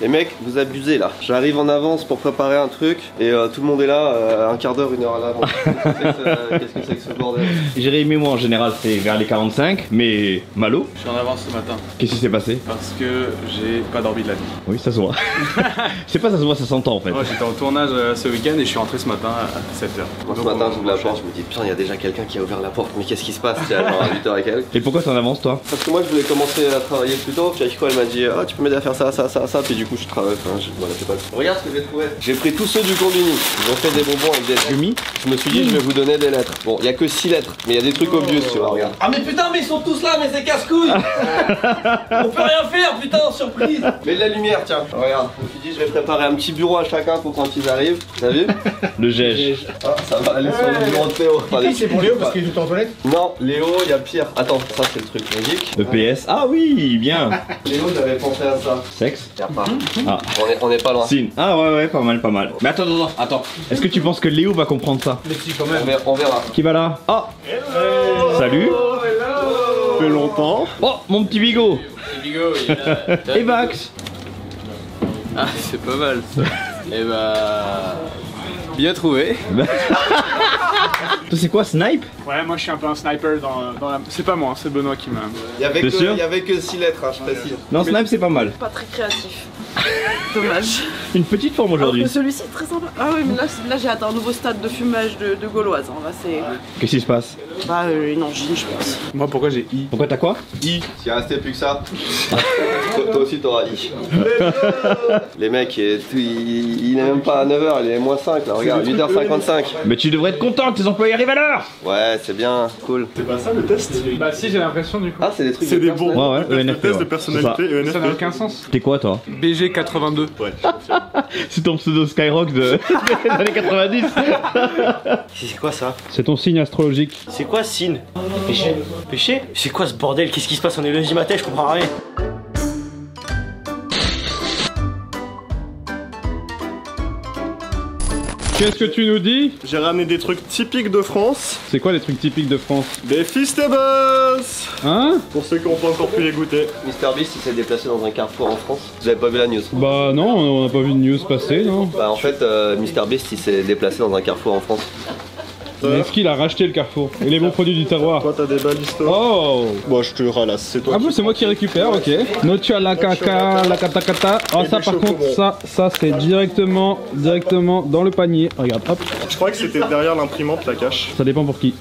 Les mecs, vous abusez là. J'arrive en avance pour préparer un truc et tout le monde est là un quart d'heure, une heure à l'avance. Qu'est-ce que c'est que ce bordel? Jérémy et moi en général c'est vers les 45, mais Malo, Je suis en avance ce matin qu'est-ce qui s'est passé? parce que j'ai pas dormi de la nuit. Oui, ça se voit. C'est pas ça se voit, ça s'entend en fait. Moi j'étais en tournage ce week-end et je suis rentré ce matin à 7h. Moi, ce matin, j'ouvre la porte, je me dis putain, il y a déjà quelqu'un qui a ouvert la porte, mais qu'est-ce qui se passe? C'est genre à 8h et quelques. Et pourquoi t'en avances toi? Parce que moi, je voulais commencer à travailler plus tôt, puis Akiko elle m'a dit ah, tu peux m'aider à faire ça, puis du coup, je travaille. Enfin, voilà, c'est pas. Regarde ce que j'ai trouvé. J'ai pris tous ceux du contenu. Ils ont fait des bonbons avec des lettres. Je me suis dit, je vais vous donner des lettres. Bon, il y a que 6 lettres, mais il y a des trucs obvious, tu vois, regarde. Ah, mais putain, mais ils sont tous là, mais c'est casse-couille. On peut rien faire, putain, surprise. Mets de la lumière, tiens. Regarde, je me suis dit, je vais préparer un petit bureau à chacun pour quand ils arrivent. T'as vu? Le gège. Ah, ça va aller sur le bureau de Théo. C'est pour Léo parce qu'il est en toilette. Non, Léo, il y a pire. Attends, ça c'est le truc magique. Le PS. Ah oui, bien. Léo, j'avais pensé à ça. Sexe. Y'a pas. Ah. On est pas loin. Signe. Ah ouais, pas mal, pas mal. Mais attends. Est-ce que tu penses que Léo va comprendre ça? Mais si, quand même. On verra. Qui va là? Ah. Salut. Ça fait longtemps. Oh, mon petit Bigot. Et Bax. Ah c'est pas mal ça. Et bah... Bien trouvé. Toi c'est quoi, Snipe? Ouais, moi je suis un peu un sniper dans la... C'est pas moi, c'est Benoît qui m'a... Il y avait T'es sûr? que 6 lettres, hein, je précise. Non, Snipe c'est pas mal. Pas très créatif. Dommage. Une petite forme aujourd'hui. Alors que celui-ci est très sympa. Ah oui, mais là j'ai atteint un nouveau stade de fumage de gauloise. Hein. Là c'est. Qu'est-ce qui se passe? Bah une angine, je pense. Moi pourquoi j'ai I? Pourquoi t'as quoi? S'il restait plus que ça, toi aussi t'auras I. Les mecs, il n'est même pas à 9h, il est moins 5 là, regarde, 8h55. Mais tu devrais être content que tes employés arrivent à l'heure. Ouais, c'est bien, cool. C'est pas ça le test? Bah si, j'ai l'impression du coup. Ah, c'est des trucs C'est de des personnel. bons. Ouais, ENFP. Test de Ouais. personnalité, Ça n'a ENFP. aucun sens. T'es quoi toi? BG 82. Ouais. C'est ton pseudo Skyrock des années 90. C'est quoi ça? C'est ton signe astrologique. C'est quoi signe? Péché? Péché? C'est quoi ce bordel? Qu'est-ce qui se passe? On est lundi matin, je comprends rien. Qu'est-ce que tu nous dis? J'ai ramené des trucs typiques de France. C'est quoi les trucs typiques de France? Des Feastables. Hein? Pour ceux qui n'ont pas encore pu les goûter. MrBeast il s'est déplacé dans un carrefour en France. Vous avez pas vu la news? Bah non, on n'a pas vu de news passer, non? Bah en fait, MrBeast il s'est déplacé dans un carrefour en France. Mais est-ce qu'il a racheté le carrefour? Et les bons produits du terroir? Toi t'as des belles histoires. Oh! Bon, je te ralasse, c'est toi. Ah bon, c'est moi qui récupère, ok. Notia la caca, la katakata. Ah Et ça des par contre, chocobons. ça c'est directement dans le panier. Regarde, hop, Je crois que c'était derrière l'imprimante, la cache. ça dépend pour qui.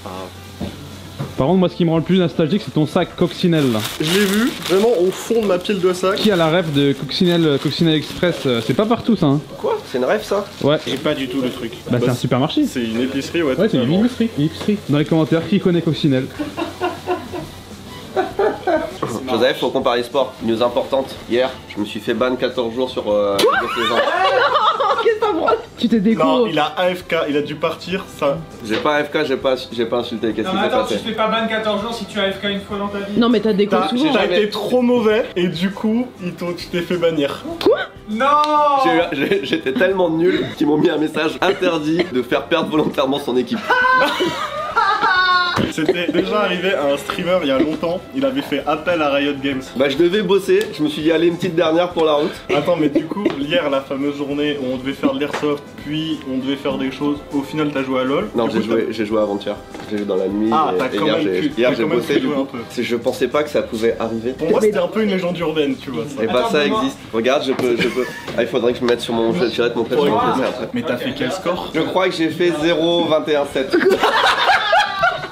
Par contre, moi ce qui me rend le plus nostalgique, c'est ton sac Coccinelle là. Je l'ai vu, vraiment au fond de ma pile de sacs. Qui a la ref de Coccinelle Express? C'est pas partout ça, hein. Quoi? C'est une rêve ça? Ouais, J'ai pas du tout le truc. bah c'est un supermarché. C'est une épicerie, ouais. Ouais, c'est une totalement. épicerie. Dans les commentaires, qui connaît Coccinelle? Joseph, faut qu'on parle sport. News importante. Hier, je me suis fait ban 14 jours sur League of Legends. Tu t'es déco. Non, il a AFK, il a dû partir, ça. J'ai pas AFK, j'ai pas insulté. Qu'est-ce Non qui mais s'est attends, tu passé? te fais pas ban 14 jours si tu as AFK une fois dans ta vie. Non mais t'as des T'as souvent. été trop mauvais et du coup, tu t'es fait bannir. Non. J'étais tellement nul qu'ils m'ont mis un message interdit de faire perdre volontairement son équipe. C'était déjà arrivé à un streamer il y a longtemps, il avait fait appel à Riot Games. Bah je devais bosser, je me suis dit allez une petite dernière pour la route. Attends, mais du coup, hier, la fameuse journée où on devait faire de l'airsoft, puis on devait faire des choses, au final t'as joué à LoL. Non, Du coup, j'ai joué avant-hier. J'ai joué dans la nuit. Ah, et t'as quand hier, même pu- hier t'as j'ai quand même bossé pu du jouer coup. un peu. Je pensais pas que ça pouvait arriver. Pour moi, c'était un peu une légende urbaine, tu vois. Ça. Et bah Attends, ça Benoît. existe. Regarde, je peux. Ah, il faudrait que je me mette sur mon jeu direct mon prénom après. Mais t'as fait quel score? Je crois que j'ai fait 0,21,7.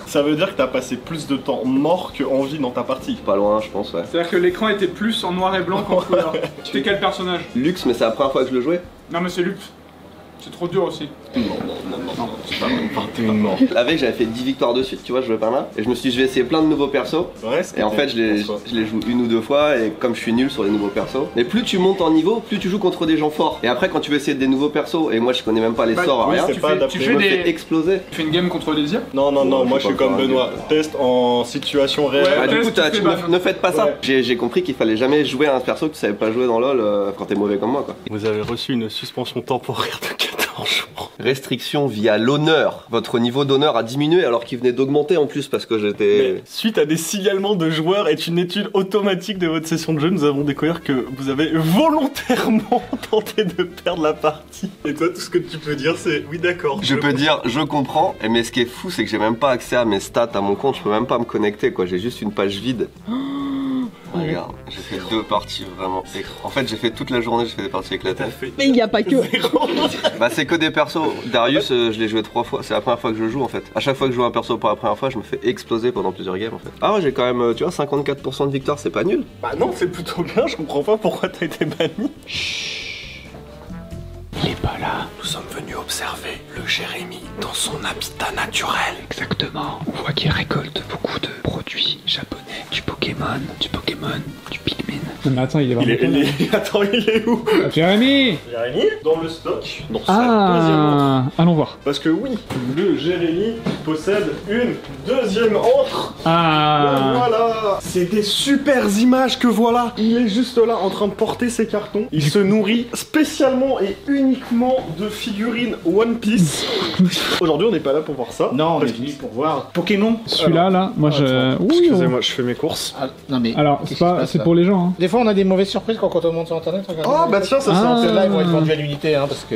Ça veut dire que t'as passé plus de temps mort que en vie dans ta partie. Pas loin, je pense, ouais. C'est-à-dire que l'écran était plus en noir et blanc qu'en couleur. Tu t'es quel personnage? Lux, mais c'est la première fois que je le jouais. Non mais c'est Lup. C'est trop dur aussi. C'est pas même 21 morts. La veille, j'avais fait 10 victoires de suite, tu vois, je jouais pas mal. Et je me suis dit, je vais essayer plein de nouveaux persos. Ouais, Et en fait, je les joue une ou deux fois. Et comme je suis nul sur les nouveaux persos. Mais plus tu montes en niveau, plus tu joues contre des gens forts. Et après, quand tu veux essayer des nouveaux persos, et moi je connais même pas les Bah, sorts, oui, rien. c'est pas adapté. tu Je fais me fais des... exploser. Tu fais une game contre les IA? Non, non, non, Ouais, moi je je sais suis pas comme faire un Benoît. Test en situation Bah, réelle. du coup, test, tu fais ban. ne faites pas ça. Ouais. J'ai compris qu'il fallait jamais jouer à un perso que tu savais pas jouer dans LoL quand t'es mauvais comme moi, quoi. Vous avez reçu une suspension temporaire de 14 par jour. Restriction via l'honneur. Votre niveau d'honneur a diminué alors qu'il venait d'augmenter en plus parce que j'étais... Mais suite à des signalements de joueurs et une étude automatique de votre session de jeu, nous avons découvert que vous avez volontairement tenté de perdre la partie. Et toi, tout ce que tu peux dire, c'est oui, d'accord. Je peux dire, je comprends, mais ce qui est fou, c'est que j'ai même pas accès à mes stats, à mon compte, je peux même pas me connecter, quoi. J'ai juste une page vide. Regarde, j'ai fait 2 parties vraiment. En fait, j'ai fait toute la journée, j'ai fait des parties éclatées. Mais il n'y a pas que. Bah, c'est que des persos. Darius, je l'ai joué 3 fois, c'est la première fois que je joue en fait. À chaque fois que je joue un perso pour la première fois, je me fais exploser pendant plusieurs games en fait. Ah ouais, j'ai quand même, tu vois, 54% de victoire, c'est pas nul. Bah non, c'est plutôt bien, je comprends pas pourquoi t'as été banni. Il est pas là. Nous sommes venus observer le Jérémy dans son habitat naturel. Exactement. On voit qu'il récolte beaucoup de produits japonais. Du Pokémon, du Pikmin. Non mais attends, il est vraiment... Attends, il est où? Ah, Jérémy! Jérémy, dans le stock, dans sa deuxième Ah, allons voir. Parce que oui, le Jérémy possède une deuxième antre. Ah, Voilà. C'est des super images que voilà. Il est juste là en train de porter ses cartons. Il se nourrit spécialement et uniquement de figurines One Piece. Aujourd'hui, on n'est pas là pour voir ça. Non, on Parce est venu pour voir Pokémon. celui-là, là, moi je... Ouh. Excusez-moi, je fais mes courses. Ah, non mais. Alors, qu'est-ce c'est qui se pas, passe, c'est là pour les gens, hein. Des fois, on a des mauvaises surprises quand on monte sur internet. Oh bah tiens, ça c'est Ah. un Ceux-là, ils vont être vendus à l'unité, hein, parce que.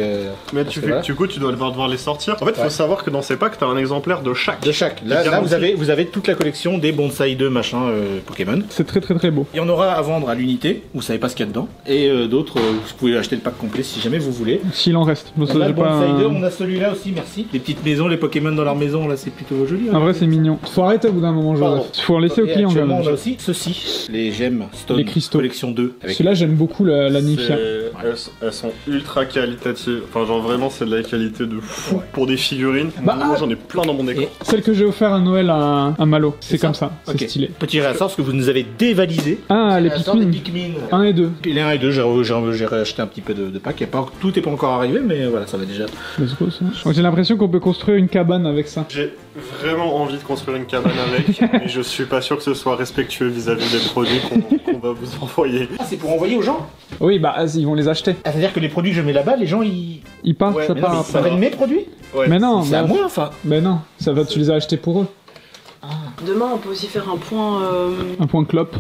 Mais parce tu que fais, voilà. du coup, tu dois devoir les sortir. En fait, il faut Ouais. savoir que dans ces packs, t'as un exemplaire de chaque. De chaque. Là, garanti. vous avez toute la collection des Bonsai 2 machin Pokémon. C'est très très très beau. Il y en aura à vendre à l'unité, vous savez pas ce qu'il y a dedans. Et d'autres, vous pouvez acheter le pack complet si jamais vous voulez. S'il en reste. Bon, ça, On a j'ai le pas Bonsai 2, un... on a celui-là aussi, merci. Les petites maisons, les Pokémon dans leur maison, là c'est plutôt joli. En vrai, c'est mignon. Faut arrêter au bout d'un moment, Pardon. Joseph. Faut en laisser au Et client, quand actuellement, même. on a aussi ceux-ci, les gemmes Stone Les cristaux. collection 2. Avec Celui-là, j'aime beaucoup la Nifia. Elles sont ultra qualitatives. Enfin, genre vraiment, c'est de la qualité de fou pour des figurines. Bah, Moi, j'en ai plein dans mon décor. Et- Celle que j'ai offert à Noël à Malo. C'est comme ça. C'est Ok. stylé. Petit réassort, parce que vous nous avez dévalisé. Ah, les Réassort des Pikmin. Pikmin. 1 et 2. Les 1 et 2, j'ai racheté un petit peu de pack. Tout est pas encore arrivé, mais voilà, ça va déjà. Let's go, ça. Donc, j'ai l'impression qu'on peut construire une cabane avec ça. J'ai vraiment envie de construire une cabane avec, mais je suis pas sûr que ce soit respectueux vis-à-vis des produits qu'on va vous envoyer. Ah, c'est pour envoyer aux gens? Oui, bah, ils vont les acheter. Ah, c'est-à-dire que les produits que je mets là-bas, les gens ils. Ils partent, Ouais, ça mais part Mais après. ça va être mes produits? Ouais. Mais non, C'est à moi, enfin. mais non, ça va, tu les as achetés pour eux. Demain, on peut aussi faire un point, Un point clope.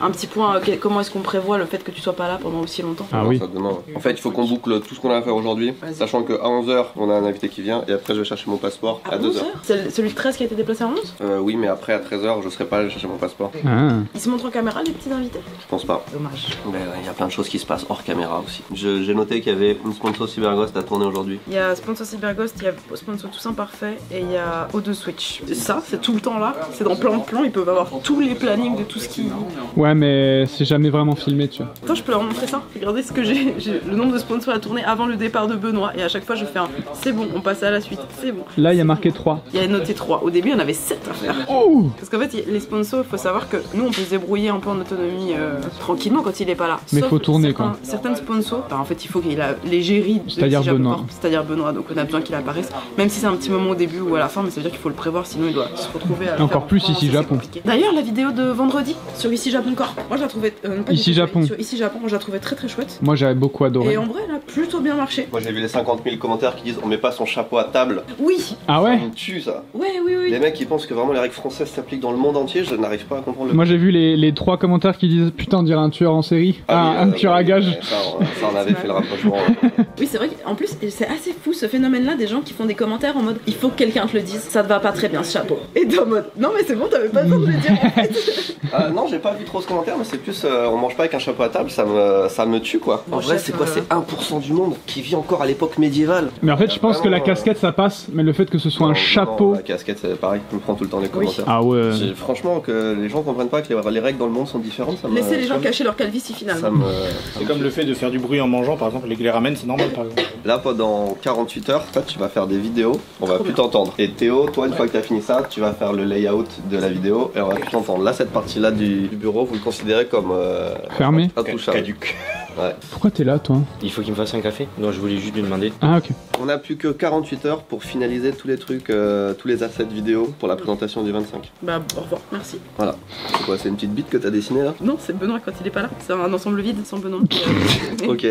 un petit point. Comment est-ce qu'on prévoit le fait que tu sois pas là pendant aussi longtemps? Ah Non, oui. ça, demain. En fait, il faut qu'on boucle tout ce qu'on a à faire aujourd'hui, Vas-y. sachant qu'à 11h, on a un invité qui vient, et après, je vais chercher mon passeport à 2h. C'est celui de 13 qui a été déplacé à 11? Oui, mais après, à 13h, je serai pas allé chercher mon passeport. Ah. Ils se montrent en caméra, les petits invités? Je pense pas. Dommage. Mais il y a plein de choses qui se passent hors caméra aussi. J'ai noté qu'il y avait une sponsor Cyberghost à tourner aujourd'hui. Il y a Sponsor Cyberghost, il y a Sponsor Toussaint Parfait et il y a O2 Switch. Et ça, c'est tout le temps là, c'est dans plein de plans, ils peuvent avoir tous les plannings de tout ce qui... Ouais, mais c'est jamais vraiment filmé, tu vois. Attends, je peux leur montrer ça. Regardez ce que j'ai le nombre de sponsors à tourner avant le départ de Benoît et à chaque fois je fais un c'est bon, on passe à la suite, c'est bon. Là, il y a marqué 3. Il y a noté 3. Au début, il y en avait 7 à faire. Oh! Parce qu'en fait, les sponsors, il faut savoir que nous, on peut se débrouiller un peu en autonomie tranquillement quand il est pas là. Mais Sauf faut tourner, certains- quoi. Certains sponsors, bah, en fait, il faut qu'il a l'égérie de C'est-à-dire Ici Japon Benoît. Corp, c'est-à-dire Benoît. Donc on a besoin qu'il apparaisse, même si c'est un petit moment au début ou à la fin, mais ça veut dire qu'il faut le prévoir, sinon il doit se retrouver à. le Encore faire plus en France, Ici et c'est Japon. compliqué. D'ailleurs, la vidéo de vendredi sur Ici Japon Corp, moi je la trouvais. Pas Ici du tout, Japon. Sur Ici Japon, moi je la trouvais très très chouette. Moi, j'avais beaucoup adoré. Et en vrai, elle a plutôt bien marché. Moi, j'ai vu les 50 000 commentaires qui disent on met pas son chapeau à table. Oui, Ah ouais? Ça me tue ça. ouais, oui, oui. Les mecs qui pensent que vraiment les règles françaises s'appliquent dans le monde entier, je n'arrive pas à comprendre le. Moi, j'ai vu les 3 commentaires qui disent putain, on dirait un tueur en série. Ah, un oui, tueur à gage. Ça, on avait fait le rapprochement. Oui, c'est vrai qu'en plus, c'est assez fou ce phénomène-là des gens qui font des commentaires en mode il faut que quelqu'un te le dise, ça te va pas très bien ce chapeau. Et t'es en mode non, mais c'est bon, t'avais pas besoin de le dire en fait. Ah, non, j'ai pas vu trop ce commentaire, mais c'est plus on mange pas avec un chapeau à table, ça me tue quoi. En Mon vrai, chef, c'est quoi? C'est 1% du monde qui vit encore à l'époque médiévale. Mais en fait, je pense que la Vraiment, casquette ça passe, mais le fait que ce soit Non, un non, chapeau. la casquette, c'est pareil, je me prends tout le temps les commentaires. Ah ouais. Franchement, que les gens comprennent pas que les règles dans le monde sont différentes, ça me. Laissez les gens ça me- cacher leur calvitie finalement. Ça me. C'est comme le fait de faire du bruit en mangeant, par exemple, les ramen, c'est normal par exemple. Là, pendant 48 heures, toi, tu vas faire des vidéos, on va Trop plus bien. t'entendre. Et Théo, toi, une fois que tu as fini ça, tu vas faire le layout de la vidéo et on va plus t'entendre. Là, cette partie-là du bureau, vous le considérez comme Fermé. intouchable. Caduc. Ouais. Pourquoi t'es là, toi? Il faut qu'il me fasse un café. Non, je voulais juste lui demander. Ah, ok. On a plus que 48 heures pour finaliser tous les trucs, tous les assets vidéo pour la présentation du 25. Bah, au revoir, merci. Voilà. C'est quoi, c'est une petite bite que t'as dessinée là? Non, c'est Benoît quand il est pas là. C'est un ensemble vide sans Benoît. Ok.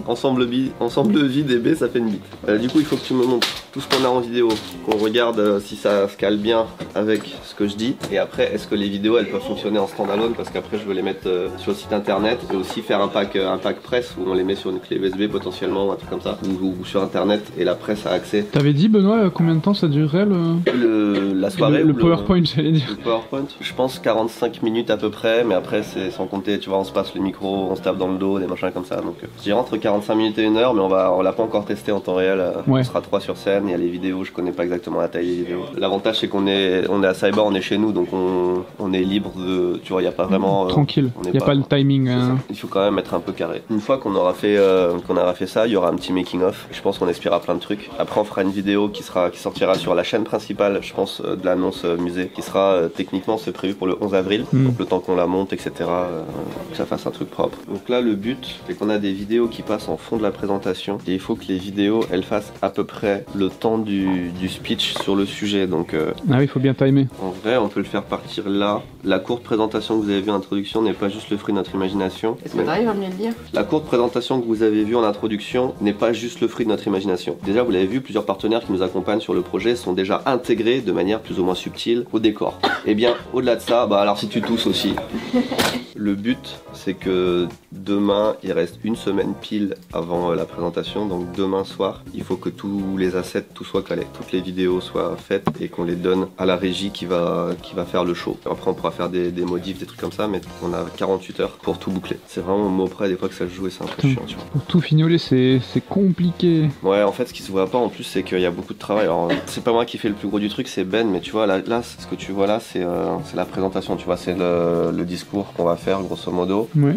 Ensemble vide et B, ça fait une bite. Du coup, il faut que tu me montres tout ce qu'on a en vidéo, qu'on regarde si ça se cale bien avec ce que je dis. Et après, est-ce que les vidéos elles peuvent fonctionner en standalone, parce qu'après je veux les mettre sur le site internet et aussi faire un pack presse où on les met sur une clé USB potentiellement, un truc comme ça, ou sur internet et la presse a accès. T'avais dit, Benoît, combien de temps ça durerait la soirée le PowerPoint, j'allais dire. Le PowerPoint, je pense 45 minutes à peu près, mais après c'est sans compter, tu vois, on se passe le micro, on se tape dans le dos, des machins comme ça. Donc je dirais entre 45 minutes et 1 heure, mais on l'a pas encore testé en temps réel. On sera 3 sur scène, il y a les vidéos, je connais pas exactement la taille des vidéos. L'avantage c'est qu'on est à Cyber, on est chez nous, donc on est libre de, tu vois, il y a pas vraiment tranquille, il y a pas le timing. Il faut quand même être un peu carré. Une fois qu'on aura fait ça, il y aura un petit making of. Je pense qu'on inspirera plein de trucs. Après on fera une vidéo qui sortira sur la chaîne principale, je pense, de l'annonce musée, qui sera techniquement c'est prévu pour le 11 avril. Donc le temps qu'on la monte, etc. Que ça fasse un truc propre. Donc là le but c'est qu'on a des vidéos qui passent en fond de la présentation et il faut que les vidéos elles fassent à peu près le temps du speech sur le sujet. Donc ah oui, il faut bien timer. En vrai on peut le faire partir là. La courte présentation que vous avez vue en introduction n'est pas juste le fruit de notre imagination. Est-ce que t'arrives à me le dire? La courte présentation que vous avez vue en introduction n'est pas juste le fruit de notre imagination. Déjà vous l'avez vu, plusieurs partenaires qui nous accompagnent sur le projet sont déjà intégrés de manière plus ou moins subtile au décor. Et bien au-delà de ça, alors si tu tousses aussi. Le but c'est que demain il reste une semaine pile avant la présentation, donc demain soir il faut que tous les assets, tout soit calé, toutes les vidéos soient faites et qu'on les donne à la régie qui va faire le show. Après on pourra faire des modifs, des trucs comme ça, mais on a 48 heures pour tout boucler. C'est vraiment au mot près des fois que ça se joue et c'est un peu chiant, tu vois. Pour tout fignoler c'est compliqué. Ouais, en fait ce qui se voit pas en plus c'est qu'il y a beaucoup de travail. Alors c'est pas moi qui fais le plus gros du truc, c'est Ben, mais tu vois là ce que tu vois là c'est la présentation, tu vois, c'est le discours qu'on va faire grosso modo. Ouais.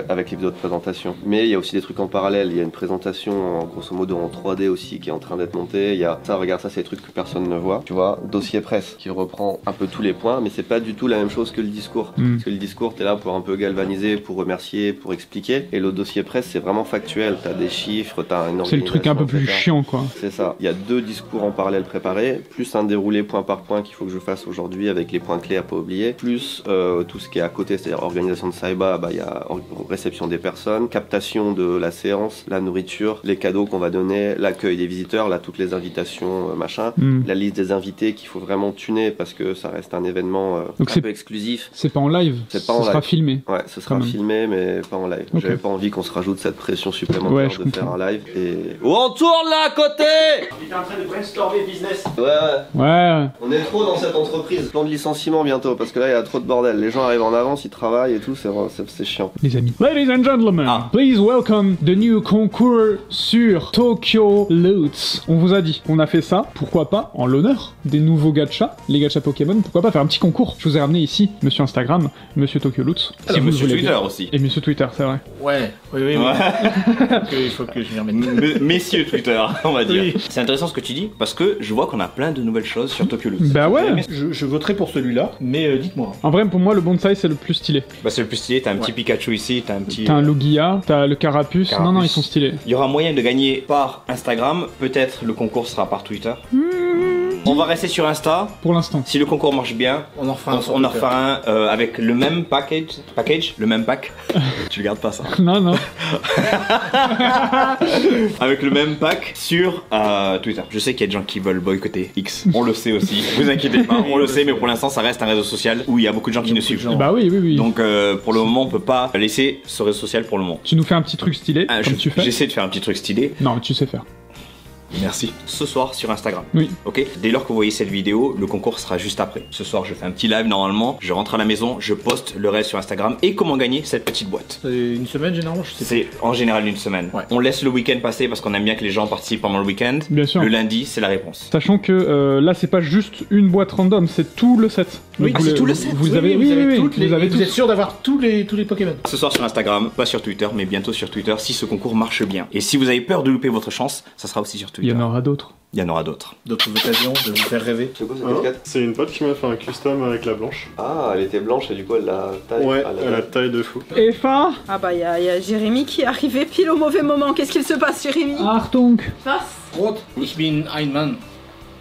Avec les vidéos de présentation. Mais il y a aussi des trucs en parallèle, il y a une présentation grosso modo en 3D aussi qui est en train d'être montée, il y a ça, regarde ça, c'est des trucs que personne ne voit, tu vois, dossier presse qui reprend un peu tous les points, mais c'est pas du tout la même chose que le discours. Parce que le discours t'es là pour un peu galvaniser, pour remercier, pour expliquer, et le dossier presse c'est vraiment factuel, t'as des chiffres, t'as une organisation. C'est le truc un peu plus chiant quoi. C'est ça, il y a 2 discours en parallèle préparés, plus un déroulé point par point qu'il faut que je fasse aujourd'hui avec les points clés à pas oublier, plus tout ce qui est à côté, c'est-à-dire organisation de Saiba, il y a réception des personnes, captation de la séance, la nourriture, les cadeaux qu'on va donner, l'accueil des visiteurs, là toutes les invitations, machin, la liste des invités qu'il faut vraiment tuner parce que ça reste un événement un peu exclusif. C'est pas en live, ce sera filmé. Ouais, ce sera filmé mais pas en live. J'avais pas envie qu'on se rajoute cette pression supplémentaire de faire un live et... Oh, on tourne là à côté! Il est en train de brainstormer business. Ouais. On est trop dans cette entreprise. Plan de licenciement bientôt parce que là il y a trop de bordel. Les gens arrivent en avance, ils travaillent et tout, c'est chiant. Les amis. Ladies and gentlemen, please welcome the new concours sur Tokyo Loots. On vous a dit, on a fait ça, pourquoi pas, en l'honneur des nouveaux gachas, les gachas Pokémon, pourquoi pas faire un petit concours. Je vous ai ramené ici, monsieur Instagram, monsieur Tokyo Loots. Si monsieur Twitter aussi. Et monsieur Twitter, c'est vrai. Oui. Il faut que je m'y remette. Messieurs Twitter, on va dire. Oui. C'est intéressant ce que tu dis, parce que je vois qu'on a plein de nouvelles choses sur Tokyo Loots. Bah ouais. Je voterai pour celui-là, mais dites-moi. En vrai, pour moi, le bonsai, c'est le plus stylé. Bah c'est le plus stylé, t'as un petit Pikachu ici, t'as un petit... T'as un Lugia, t'as le Carapuce. Non, ils sont stylés. Il y aura moyen de gagner par Instagram, peut-être le concours sera par Twitter. On va rester sur Insta. Pour l'instant. Si le concours marche bien, on en refera un avec le même package, le même pack. Tu le gardes pas ça. Non. Avec le même pack sur Twitter. Je sais qu'il y a des gens qui veulent boycotter X. On le sait aussi. Vous inquiétez pas, on le sait, mais pour l'instant ça reste un réseau social où il y a beaucoup de gens qui nous suivent. Bah oui. Donc pour le moment on peut pas laisser ce réseau social pour le moment. Tu nous fais un petit truc stylé comme tu fais. J'essaie de faire un petit truc stylé. Non, tu sais faire. Merci. Ce soir sur Instagram. Oui. Ok. Dès lors que vous voyez cette vidéo, le concours sera juste après. Ce soir, je fais un petit live normalement. Je rentre à la maison, je poste le reste sur Instagram et comment gagner cette petite boîte. C'est une semaine généralement, je sais. C'est en général une semaine. Ouais. On laisse le week-end passer parce qu'on aime bien que les gens participent pendant le week-end. Bien sûr. Le lundi, c'est la réponse. Sachant que là, c'est pas juste une boîte random, c'est tout le set. Oui, c'est tout le set. Vous avez toutes les. Vous êtes sûr d'avoir tous les Pokémon. Ce soir sur Instagram, pas sur Twitter, mais bientôt sur Twitter si ce concours marche bien. Et si vous avez peur de louper votre chance, ça sera aussi sur Twitter. Il y en aura d'autres. Il y en aura d'autres. D'autres occasions de vous faire rêver. C'est quoi cette Hein casquette? C'est une pote qui m'a fait un custom avec la blanche. Ah, elle était blanche et du coup elle la taille. Ouais, à la elle a taille. taille de fou. Eva Ah bah, il y a Jérémy qui est arrivé pile au mauvais moment. Qu'est-ce qu'il se passe, Jérémy? Achtung Passe. Rot, ich bin ein Mann.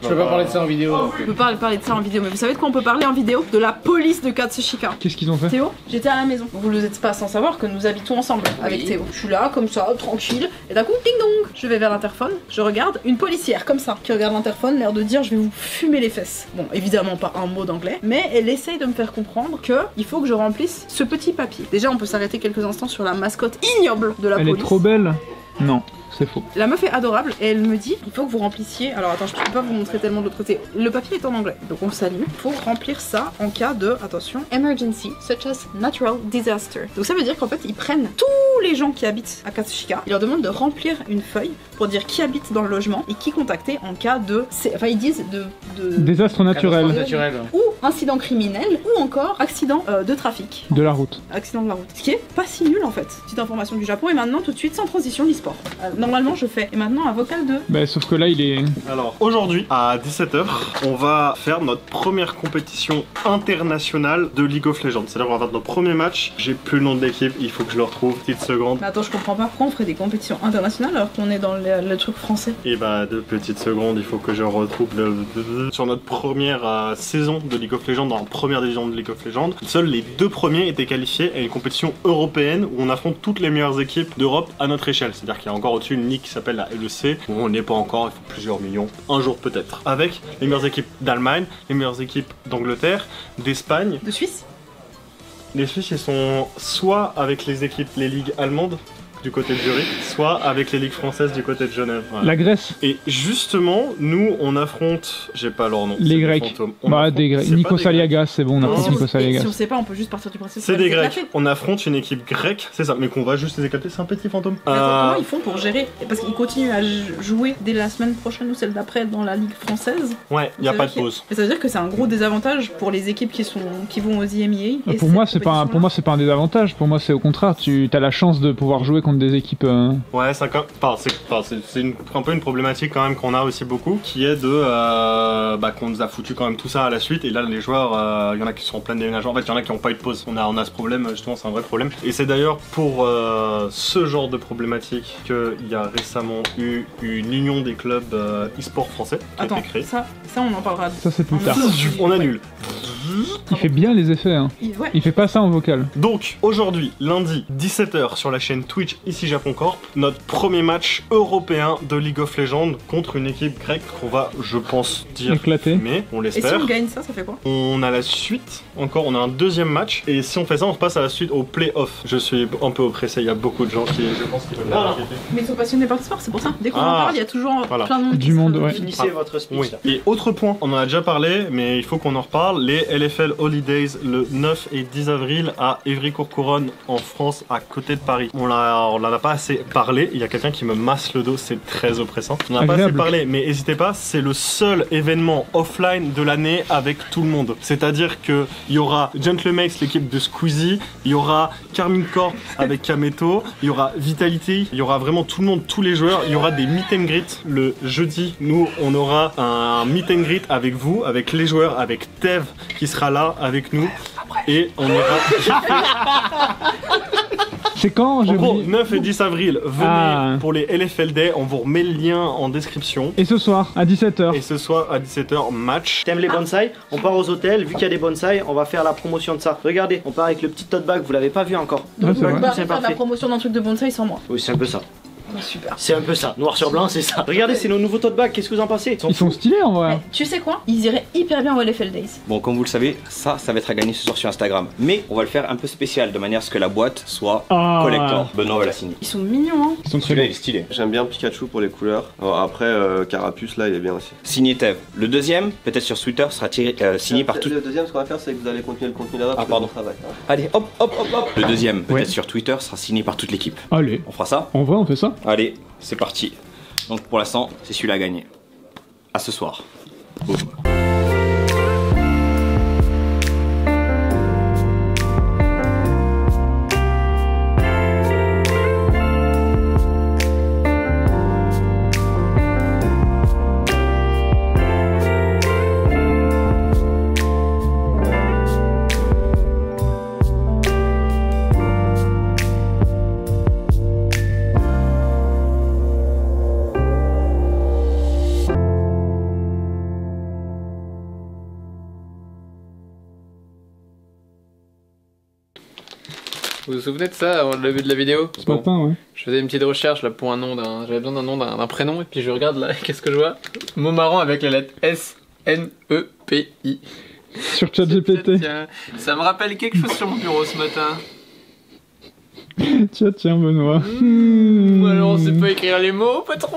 Je peux pas parler de ça en vidéo. donc. On peut pas parler de ça en vidéo, mais vous savez de quoi on peut parler en vidéo? De la police de Katsushika. Qu'est-ce qu'ils ont fait? Théo, j'étais à la maison. Vous n'êtes pas sans savoir que nous habitons ensemble avec Théo. Je suis là, comme ça, tranquille, et d'un coup, ding dong. Je vais vers l'interphone, je regarde une policière, comme ça, qui regarde l'interphone, l'air de dire je vais vous fumer les fesses. Bon, évidemment pas un mot d'anglais, mais elle essaye de me faire comprendre que il faut que je remplisse ce petit papier. Déjà, on peut s'arrêter quelques instants sur la mascotte ignoble de la Elle police. est trop belle. Non, c'est faux. La meuf est adorable et elle me dit il faut que vous remplissiez. Alors attends, je peux pas vous montrer tellement de l'autre côté. Le papier est en anglais, donc on s'allume. Il faut remplir ça en cas de, attention, emergency, such as natural disaster. Donc ça veut dire qu'en fait ils prennent tous les gens qui habitent à Katsushika, ils leur demandent de remplir une feuille pour dire qui habite dans le logement et qui contacter en cas de. Enfin ils disent de Désastre naturel. Naturel. ou incident criminel ou encore accident de trafic. De la route. Accident de la route. Ce qui est pas si nul en fait. Petite information du Japon et maintenant tout de suite sans transition l'e-sport. Normalement je fais. Et maintenant un vocal de. Bah, sauf que là, il est. Alors aujourd'hui à 17h, on va faire notre première compétition internationale de League of Legends. C'est-à-dire qu'on va faire notre premier match. J'ai plus le nom de l'équipe, il faut que je le retrouve. Petite seconde. Mais attends, je comprends pas pourquoi on ferait des compétitions internationales alors qu'on est dans le truc français. Et bah 2 petites secondes, il faut que je retrouve sur notre première saison de League of Legends, dans la première division de League of Legends. Seuls les 2 premiers étaient qualifiés à une compétition européenne où on affronte toutes les meilleures équipes d'Europe à notre échelle. C'est-à-dire qu'il y a encore au-dessus une ligue qui s'appelle la LEC où on n'est pas encore, il faut plusieurs millions, un jour peut-être. Avec les meilleures équipes d'Allemagne, les meilleures équipes d'Angleterre, d'Espagne. De Suisse. Les Suisses ils sont soit avec les équipes, les ligues allemandes du côté de Zurich, soit avec les ligues françaises du côté de Genève. Voilà. La Grèce. Et justement, nous on affronte, j'ai pas leur nom. Les c'est des Grecs. fantômes. On Bah, affronte- des Grecs. c'est pas Nikos des Grecs. Aliagas, c'est bon, on Non. affronte Nikos Et si Aliagas. on sait pas, on peut juste partir du principe. C'est qu'on va des les Grecs. éclater. On affronte une équipe grecque, c'est ça, mais qu'on va juste les éclater, c'est un petit fantôme. Mais attends, comment ils font pour gérer? Parce qu'ils continuent à jouer dès la semaine prochaine ou celle d'après dans la ligue française. Ouais, il y a Ça pas veut de dire pause. Et ça veut dire que c'est un gros désavantage pour les équipes qui vont aux IMEA. Et Pour moi, c'est pas, pour moi, c'est pas un désavantage. Pour moi, c'est au contraire. Tu as la chance de pouvoir jouer contre des équipes. Ouais, c'est un peu une problématique quand même qu'on a aussi beaucoup, qui est de qu'on nous a foutu quand même tout ça à la suite, et là les joueurs, il y en a qui sont en plein déménagement, en fait il y en a qui n'ont pas eu de pause. On a ce problème, justement, c'est un vrai problème. Et c'est d'ailleurs pour ce genre de problématique qu'il y a récemment eu une union des clubs e-sport français qui a Attends, été créée. ça on en parlera. Ça, c'est plus tard. On annule. Il fait bien les effets. Hein. Ouais. Il fait pas ça en vocal. Donc, aujourd'hui, lundi, 17h, sur la chaîne Twitch, ici Japon Corp, notre premier match européen de League of Legends contre une équipe grecque qu'on va, je pense, dire Éclaté. mais on Et si l'espère. on gagne ça fait quoi? On a la suite, encore, on a un deuxième match, et si on fait ça, on passe à la suite au play-off. Je suis un peu oppressé, il y a beaucoup de gens qui, je pense, qui veulent la répéter. Mais ils sont passionnés par le sport, c'est pour ça. Dès qu'on en Ah. parle, il y a toujours Voilà. plein de monde. Du qui se monde, réveille. ouais. Finissez votre speech Oui. là. Et autre point, on en a déjà parlé, mais il faut qu'on en reparle. Les LFL Holidays le 9 et 10 avril à Évry-Courcouronnes en France, à côté de Paris. On en a pas assez parlé. Il y a quelqu'un qui me masse le dos, c'est très oppressant. On n'a pas assez Agréable. parlé, mais n'hésitez pas, c'est le seul événement offline de l'année avec tout le monde. C'est-à-dire que il y aura Gentlemates, l'équipe de Squeezie, il y aura Carmine Corp avec Kameto, il y aura Vitality, il y aura vraiment tout le monde, tous les joueurs. Il y aura des meet and greet le jeudi. Nous, on aura un meet and greet avec vous, avec les joueurs, avec Tev qui sera là avec nous. Et on ira. C'est quand En j'ai gros, oublié 9 et 10 avril, venez Ah. pour les LFL Day. On vous remet le lien en description. Et ce soir, à 17h. Et ce soir à 17h, match. T'aimes les bonsaïs? On part aux hôtels, vu qu'il y a des bonsaïs, on va faire la promotion de ça. Regardez, on part avec le petit tote bag, vous l'avez pas vu encore. Ouais, c'est vrai. On va C'est faire la parfait. promotion d'un truc de bonsaï sans moi. Oui, c'est un peu ça. Oh, super. C'est un peu ça. Noir sur blanc, c'est ça. Regardez, c'est nos nouveaux tote bags, qu'est-ce que vous en pensez? Ils sont stylés en vrai. Mais tu sais quoi? Ils iraient hyper bien au LFL Days. Bon, comme vous le savez, ça va être à gagner ce soir sur Instagram. Mais on va le faire un peu spécial, de manière à ce que la boîte soit Ah. collector. Benoît va la signer. Ils sont mignons, hein. Ils sont très Celui-là, beaux. il est stylé. J'aime bien Pikachu pour les couleurs. Alors après, Carapuce là, il est bien aussi. Signé Tev. Le deuxième, peut-être sur Twitter, sera signé par tout. Le deuxième, ce qu'on va faire, c'est que vous allez continuer le contenu là-bas. Ah, pardon. Travail. Allez, hop, hop, hop, hop. Le deuxième, peut-être Ouais. sur Twitter, sera signé par toute l'équipe. Allez. On fera ça? En vrai, on fait ça. Allez, c'est parti. Donc pour l'instant, c'est celui-là à gagner. À ce soir. Boum. Vous vous souvenez de ça, avant le début de la vidéo? Ce matin, ouais. Je faisais une petite recherche là pour un nom, j'avais besoin d'un nom d'un prénom, et puis je regarde là, qu'est-ce que je vois? Mot marrant avec la lettre S-N-E-P-I. Sur ChatGPT. Tiens, ça me rappelle quelque chose sur mon bureau ce matin. Tiens, Benoît. Alors on sait pas écrire les mots, patron?